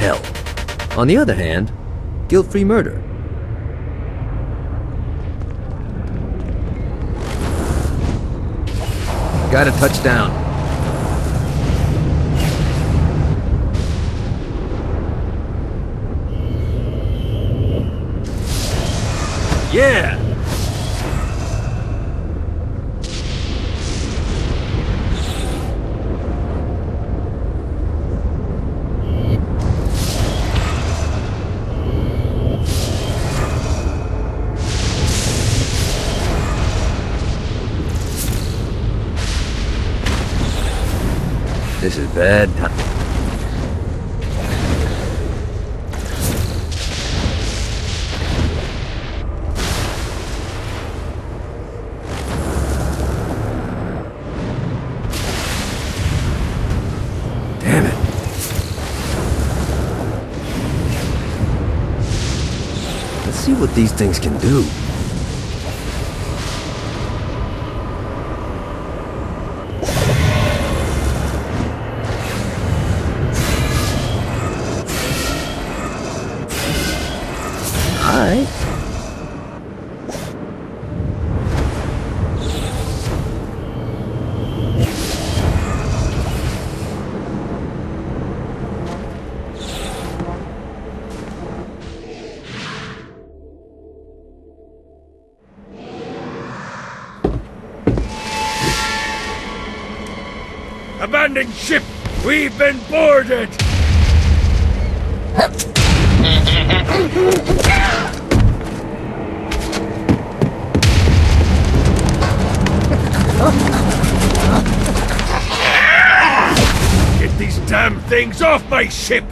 hell. On the other hand, guilt-free murder. Got to touch down. Yeah! This is bad time. Damn it. Let's see what these things can do. Alright. Abandoned ship! We've been boarded! Get these damn things off my ship!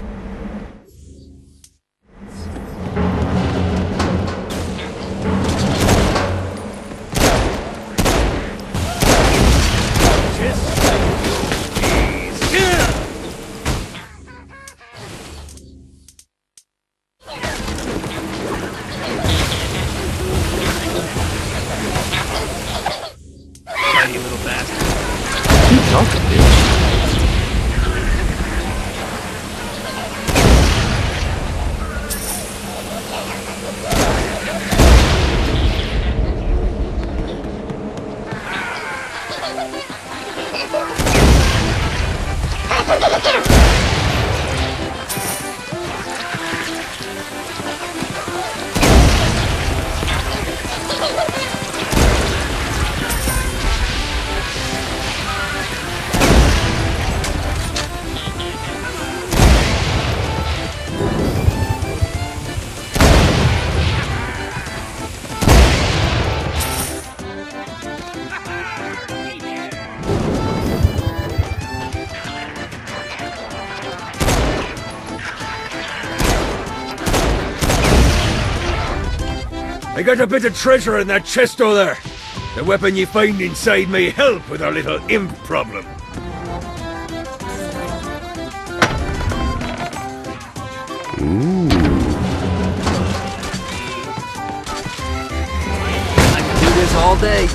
I got a bit of treasure in that chest over there. The weapon you find inside may help with our little imp problem. Ooh. I can do this all day.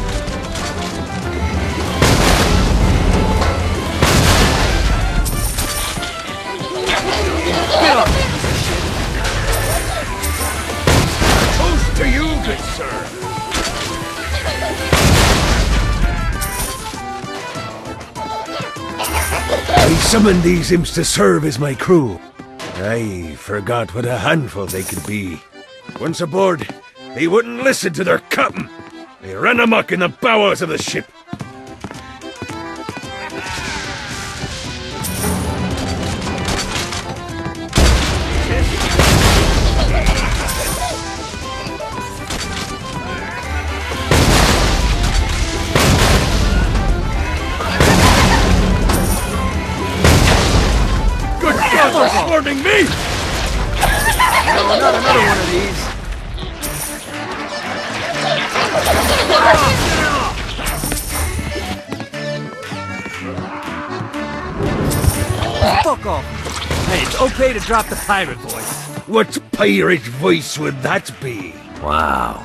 Get up! Toast to you, good sir. I summoned these imps to serve as my crew. I forgot what a handful they could be. Once aboard, they wouldn't listen to their captain. They ran amok in the bowels of the ship. Good God, they're swarming me! No, not another one of these. Fuck off. Hey, it's okay to drop the pirate voice. What pirate voice would that be? Wow.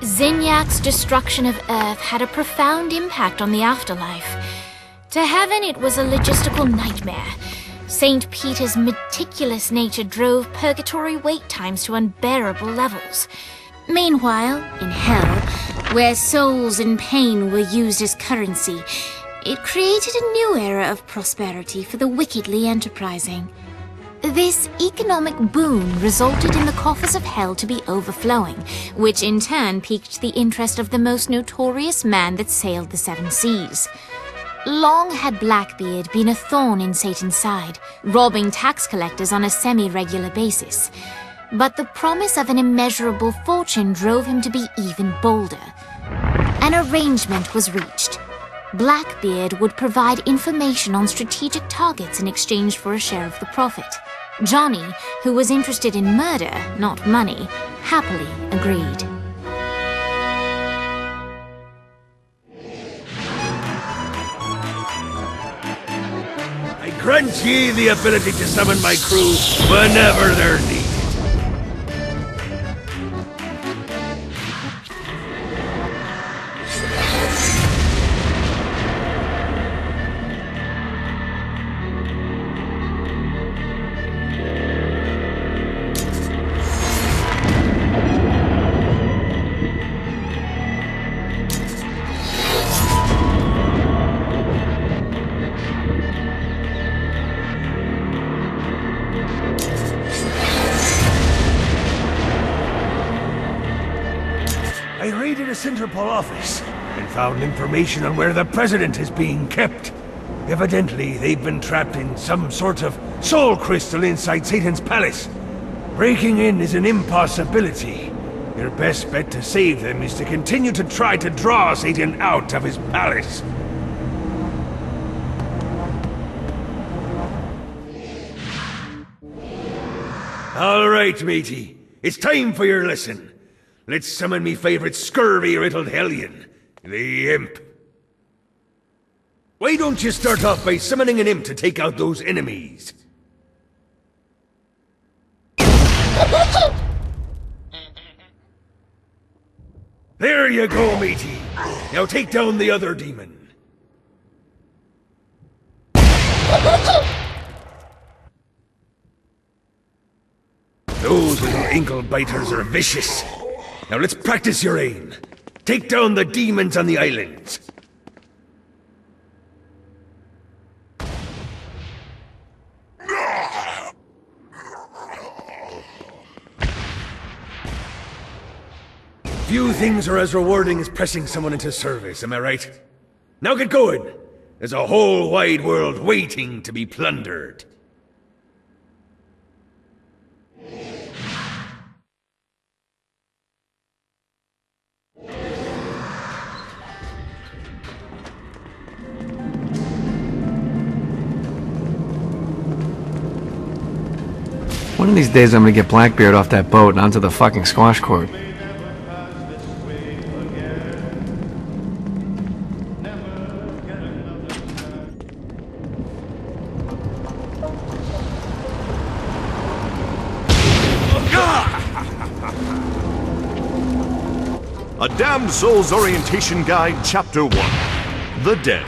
Zinyak's destruction of Earth had a profound impact on the afterlife. To heaven, it was a logistical nightmare. St. Peter's meticulous nature drove purgatory wait times to unbearable levels. Meanwhile, in hell, where souls in pain were used as currency, it created a new era of prosperity for the wickedly enterprising. This economic boon resulted in the coffers of hell to be overflowing, which in turn piqued the interest of the most notorious man that sailed the seven seas. Long had Blackbeard been a thorn in Satan's side, robbing tax collectors on a semi-regular basis. But the promise of an immeasurable fortune drove him to be even bolder. An arrangement was reached. Blackbeard would provide information on strategic targets in exchange for a share of the profit. Johnny, who was interested in murder, not money, happily agreed. I grant ye the ability to summon my crew whenever they're needed. I raided a Sinterpol office and found information on where the president is being kept. Evidently, they've been trapped in some sort of soul crystal inside Satan's palace. Breaking in is an impossibility. Your best bet to save them is to continue to try to draw Satan out of his palace. All right, matey. It's time for your lesson. Let's summon me favorite scurvy-riddled hellion, the Imp. Why don't you start off by summoning an imp to take out those enemies? There you go, matey. Now take down the other demon. Those little ankle biters are vicious. Now let's practice your aim. Take down the demons on the islands. Few things are as rewarding as pressing someone into service, am I right? Now get going! There's a whole wide world waiting to be plundered. One of these days I'm gonna get Blackbeard off that boat and onto the fucking squash court. A Damned Soul's Orientation Guide, Chapter 1. The Dead.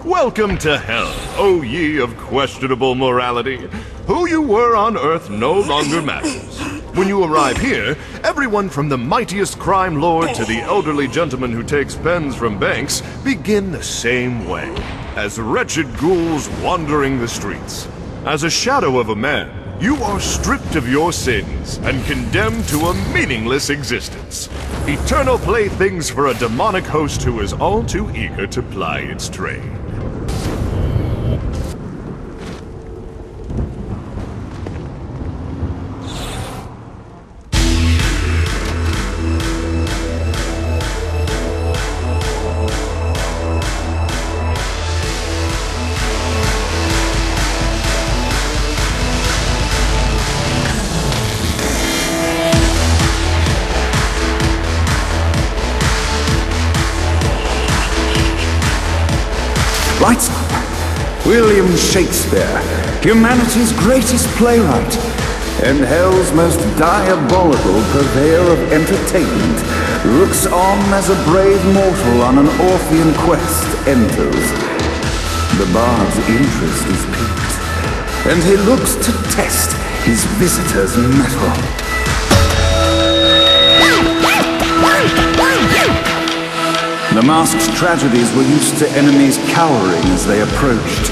Welcome to hell, O ye of questionable morality. Who you were on Earth no longer matters. When you arrive here, everyone from the mightiest crime lord to the elderly gentleman who takes pens from banks begin the same way, as wretched ghouls wandering the streets. As a shadow of a man, you are stripped of your sins and condemned to a meaningless existence. Eternal playthings for a demonic host who is all too eager to ply its trade. Lights up. William Shakespeare, humanity's greatest playwright, and hell's most diabolical purveyor of entertainment, looks on as a brave mortal on an Orphean quest enters. The bard's interest is piqued, and he looks to test his visitor's mettle. The masked tragedies were used to enemies cowering as they approached.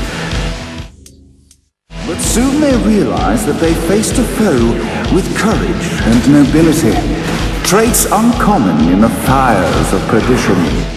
But soon they realized that they faced a foe with courage and nobility, traits uncommon in the fires of perdition.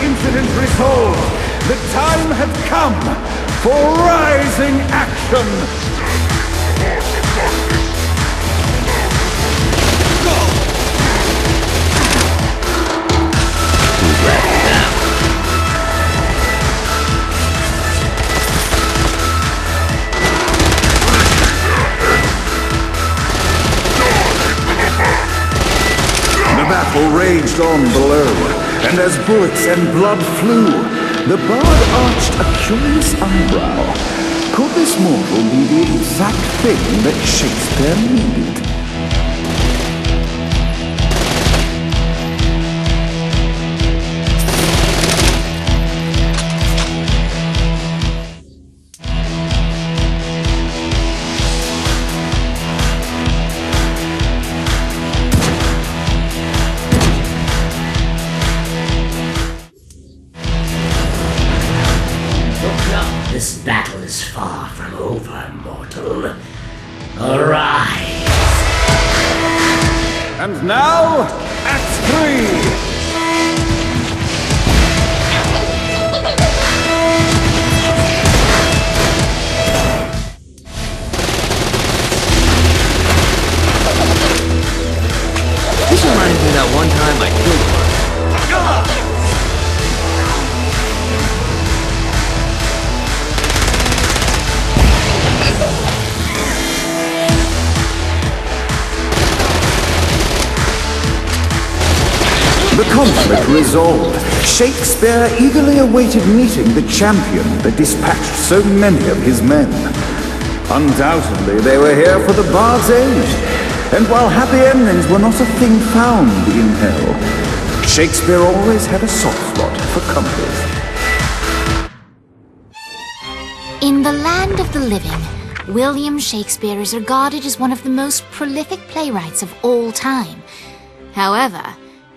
Incident resolved. The time had come for rising action. The battle raged on below. And as bullets and blood flew, the bard arched a curious eyebrow. Could this mortal be the exact thing that Shakespeare needed? This battle is far from over, mortal. Arise! And now, Act 3! This reminds me of that one time I killed one. The conflict resolved. Shakespeare eagerly awaited meeting the champion that dispatched so many of his men. Undoubtedly, they were here for the bard's aid. And while happy endings were not a thing found in hell, Shakespeare always had a soft spot for comfort. In the land of the living, William Shakespeare is regarded as one of the most prolific playwrights of all time. However,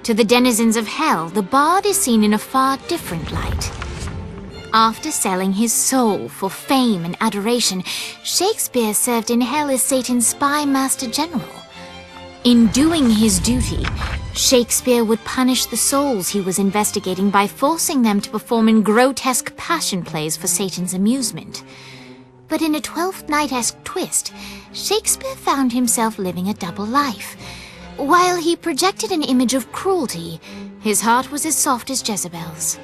to the denizens of hell, the bard is seen in a far different light. After selling his soul for fame and adoration, Shakespeare served in hell as Satan's spy master general. In doing his duty, Shakespeare would punish the souls he was investigating by forcing them to perform in grotesque passion plays for Satan's amusement. But in a Twelfth Night-esque twist, Shakespeare found himself living a double life. While he projected an image of cruelty, his heart was as soft as Jezebel's.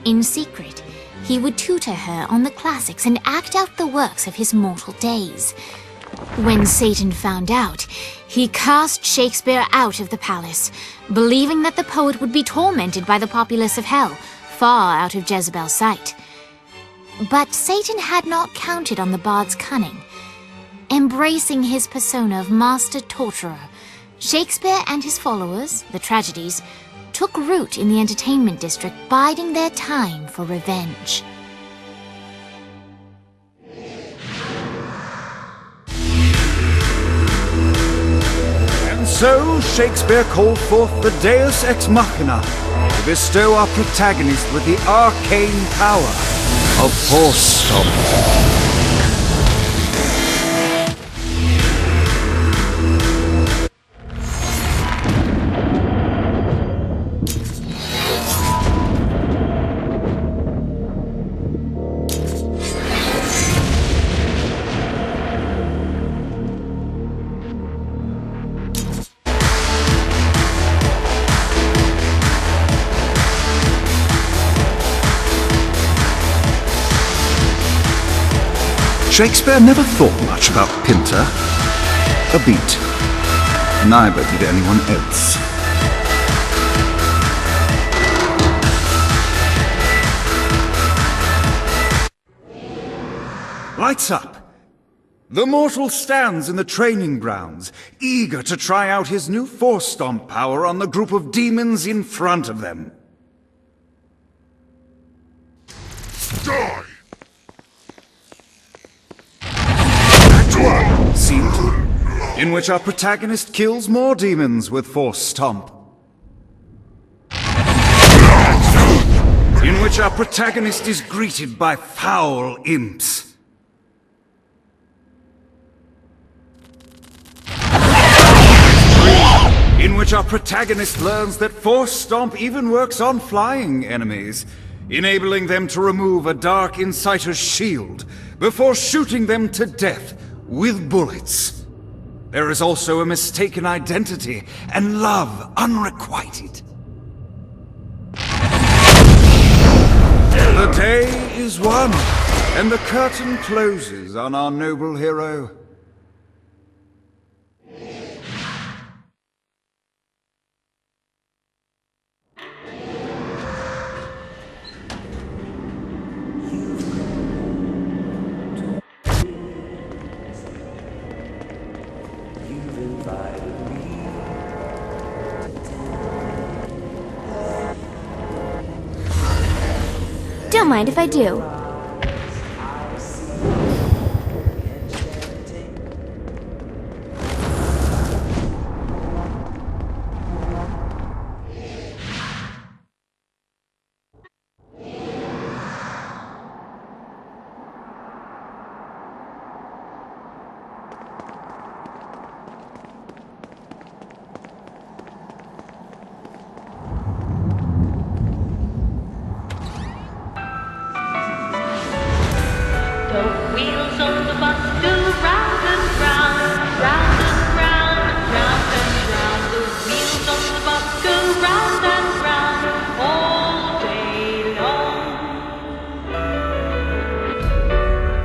In secret, he would tutor her on the classics and act out the works of his mortal days. When Satan found out, he cast Shakespeare out of the palace, believing that the poet would be tormented by the populace of hell, far out of Jezebel's sight. But Satan had not counted on the bard's cunning. Embracing his persona of master torturer, Shakespeare and his followers, the tragedies, took root in the entertainment district, biding their time for revenge. And so Shakespeare called forth the Deus Ex Machina to bestow our protagonist with the arcane power of Force. Shakespeare never thought much about Pinter. A beat. Neither did anyone else. Lights up! The mortal stands in the training grounds, eager to try out his new Force Stomp power on the group of demons in front of them. Die! Scene 2, in which our protagonist kills more demons with Force Stomp. In which our protagonist is greeted by foul imps. In which our protagonist learns that Force Stomp even works on flying enemies, enabling them to remove a Dark Inciter's shield before shooting them to death with bullets. There is also a mistaken identity and love unrequited. The day is won, and the curtain closes on our noble hero. Don't mind if I do.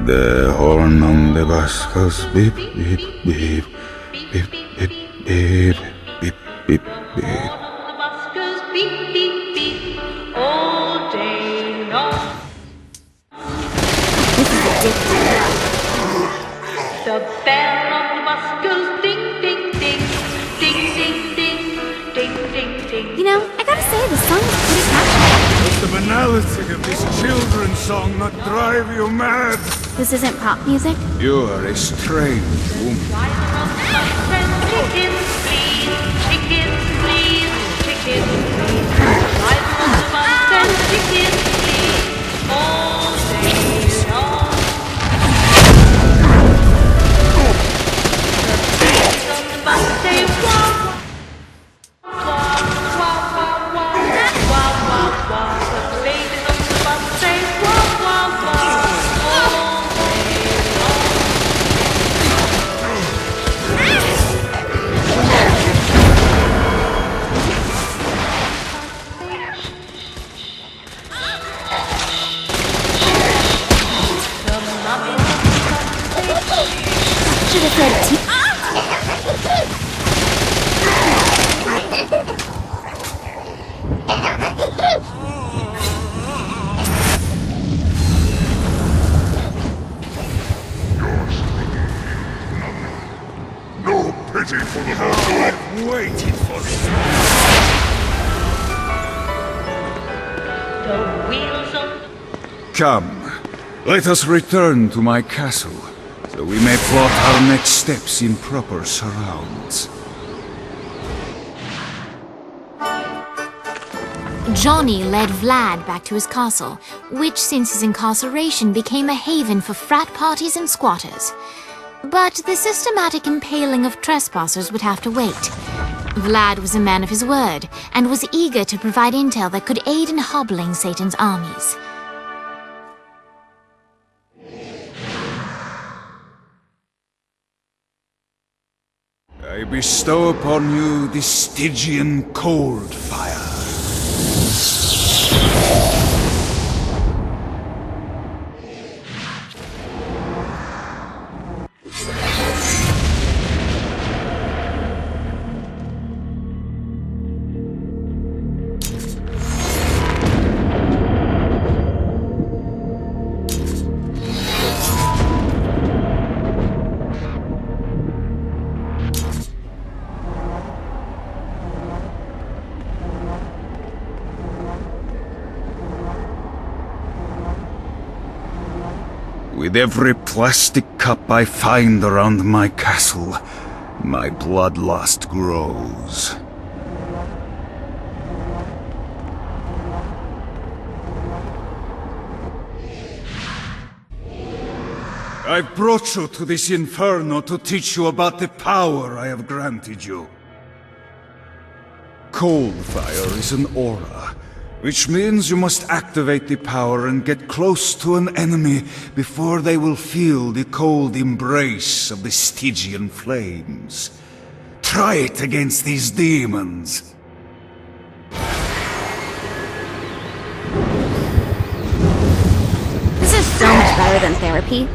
The horn on the bus goes beep, beep, beep, beep, beep, beep, beep, beep, beep. The bell on the bus goes ding, ding, ding, ding, ding, ding, ding, ding, ding. You know, I gotta say, the song is pretty catchy. Does the banality of this children's song not drive you mad? This isn't pop music? You are a strange woman. Chickens, please, chickens, please, chickens, please. Drive on the bus and chickens, please, all day long. The babies on the bus say wah, wah, wah, wah, wah, wah, wah, wah. The babies on the bus say wah, wah, wah, all day long. Should have said tea. No pity for the mortal I've waited for it. The wheels on the Come, let us return to my castle, so we may plot our next steps in proper surrounds. Johnny led Vlad back to his castle, which since his incarceration became a haven for frat parties and squatters. But the systematic impaling of trespassers would have to wait. Vlad was a man of his word, and was eager to provide intel that could aid in hobbling Satan's armies. I bestow upon you the Stygian cold fire. With every plastic cup I find around my castle, my bloodlust grows. I've brought you to this inferno to teach you about the power I have granted you. Cold fire is an aura, which means you must activate the power and get close to an enemy before they will feel the cold embrace of the Stygian flames. Try it against these demons. This is so much better than therapy.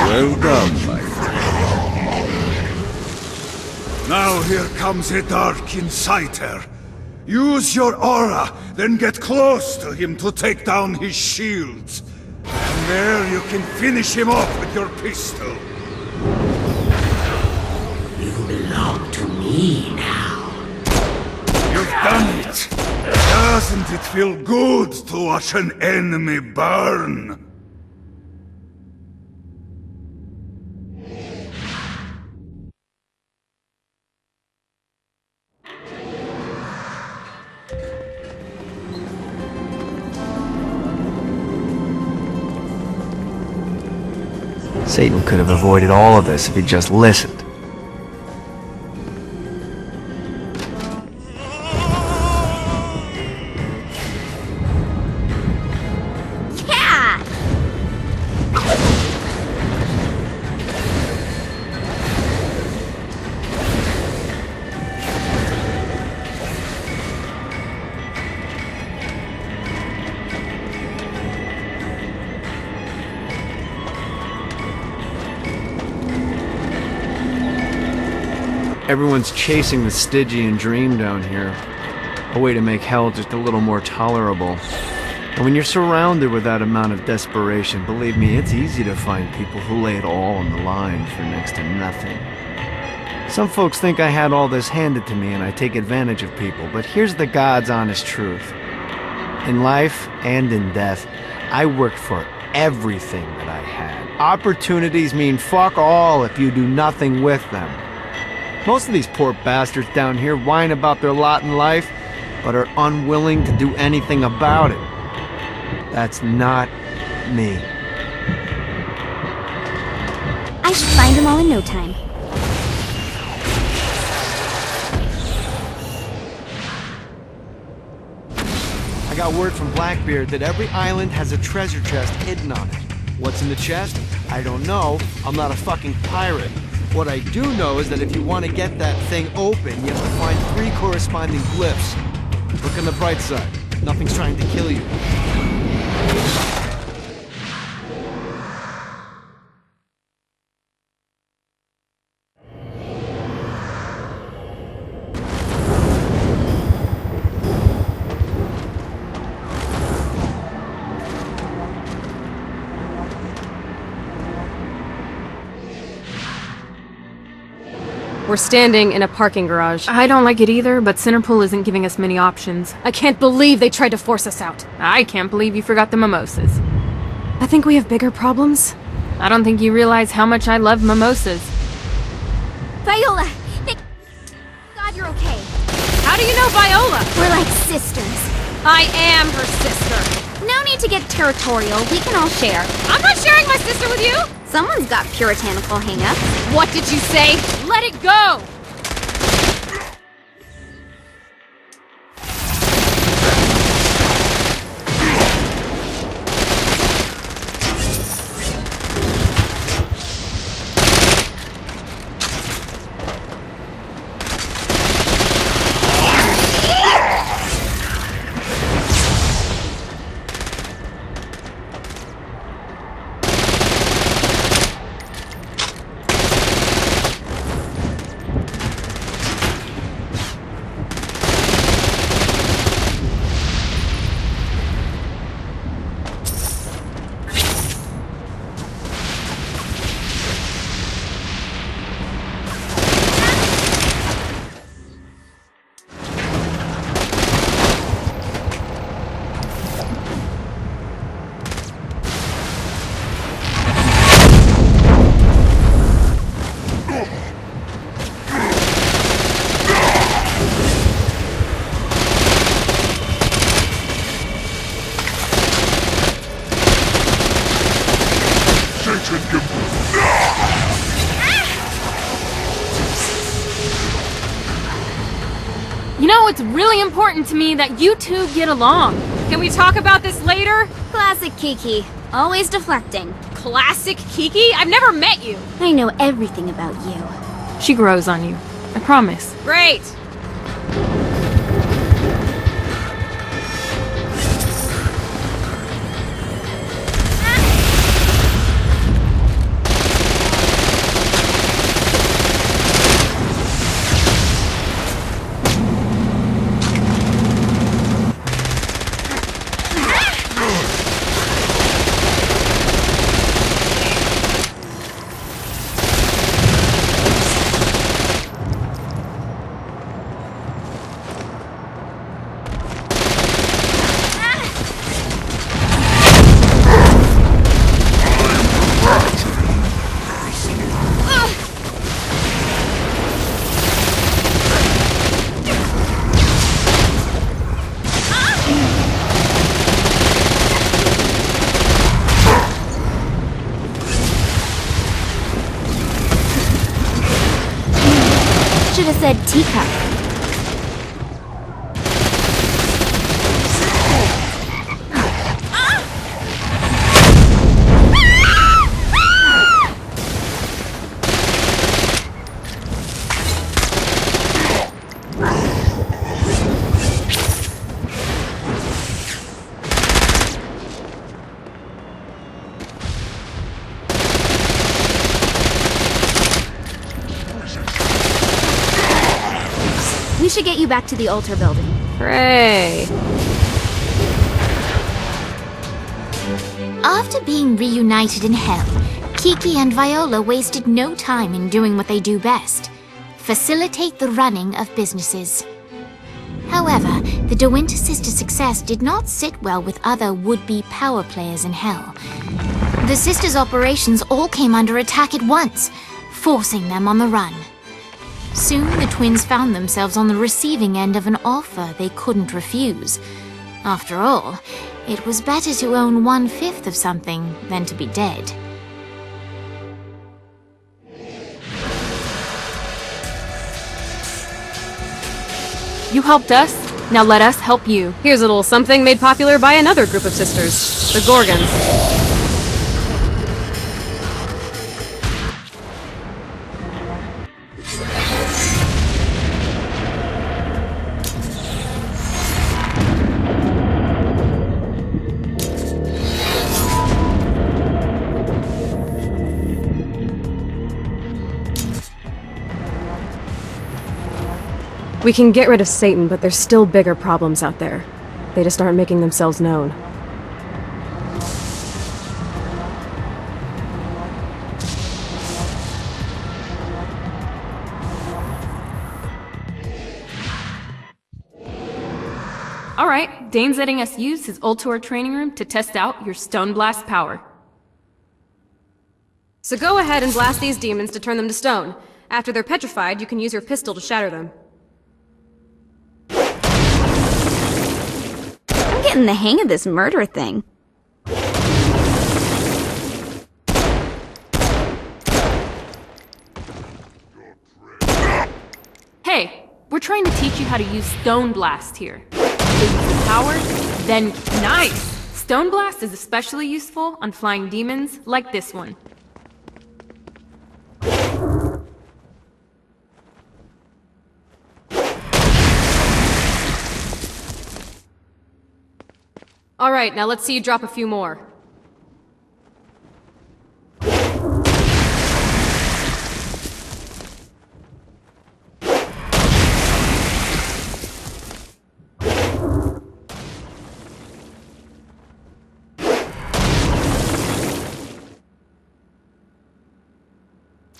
Well done, my friend. Now here comes a dark inciter. Use your aura, then get close to him to take down his shields. And there you can finish him off with your pistol. You belong to me now. You've done it. Doesn't it feel good to watch an enemy burn? Satan could have avoided all of this if he'd just listened. Yeah! Everyone's chasing the Stygian dream down here. A way to make hell just a little more tolerable. And when you're surrounded with that amount of desperation, believe me, it's easy to find people who lay it all on the line for next to nothing. Some folks think I had all this handed to me and I take advantage of people, but here's the God's honest truth. In life and in death, I worked for everything that I had. Opportunities mean fuck all if you do nothing with them. Most of these poor bastards down here whine about their lot in life, but are unwilling to do anything about it. That's not me. I should find them all in no time. I got word from Blackbeard that every island has a treasure chest hidden on it. What's in the chest? I don't know. I'm not a fucking pirate. What I do know is that if you want to get that thing open, you have to find 3 corresponding glyphs. Look on the bright side. Nothing's trying to kill you. We're standing in a parking garage. I don't like it either, but Sinterpol isn't giving us many options. I can't believe they tried to force us out. I can't believe you forgot the mimosas. I think we have bigger problems. I don't think you realize how much I love mimosas. Viola! Thank God you're okay. How do you know Viola? We're like sisters. I am her sister. No need to get territorial. We can all share. I'm not sharing my sister with you! Someone's got puritanical hang-ups. What did you say? Let it go! You know, it's really important to me that you two get along. Can we talk about this later? Classic Kiki. Always deflecting. Classic Kiki? I've never met you. I know everything about you. She grows on you. I promise. Great! Should have said teacup. We should get you back to the altar building. Hooray! After being reunited in hell, Kiki and Viola wasted no time in doing what they do best: facilitate the running of businesses. However, the De Winter sisters' success did not sit well with other would-be power players in hell. The sisters' operations all came under attack at once, forcing them on the run. Soon, the twins found themselves on the receiving end of an offer they couldn't refuse. After all, it was better to own 1/5 of something than to be dead. You helped us, now let us help you. Here's a little something made popular by another group of sisters, the Gorgons. We can get rid of Satan, but there's still bigger problems out there. They just aren't making themselves known. Alright, Dane's letting us use his Ultor training room to test out your Stone Blast power. So go ahead and blast these demons to turn them to stone. After they're petrified, you can use your pistol to shatter them. I'm getting the hang of this murder thing. Hey, we're trying to teach you how to use Stone Blast here. So use the power, then nice! Stone Blast is especially useful on flying demons like this one. Alright, now let's see you drop a few more.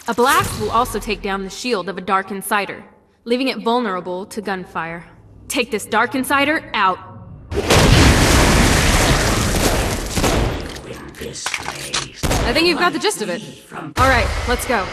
A blast will also take down the shield of a Dark Insider, leaving it vulnerable to gunfire. Take this Dark Insider out. I think you've got the gist of it. Alright, let's go.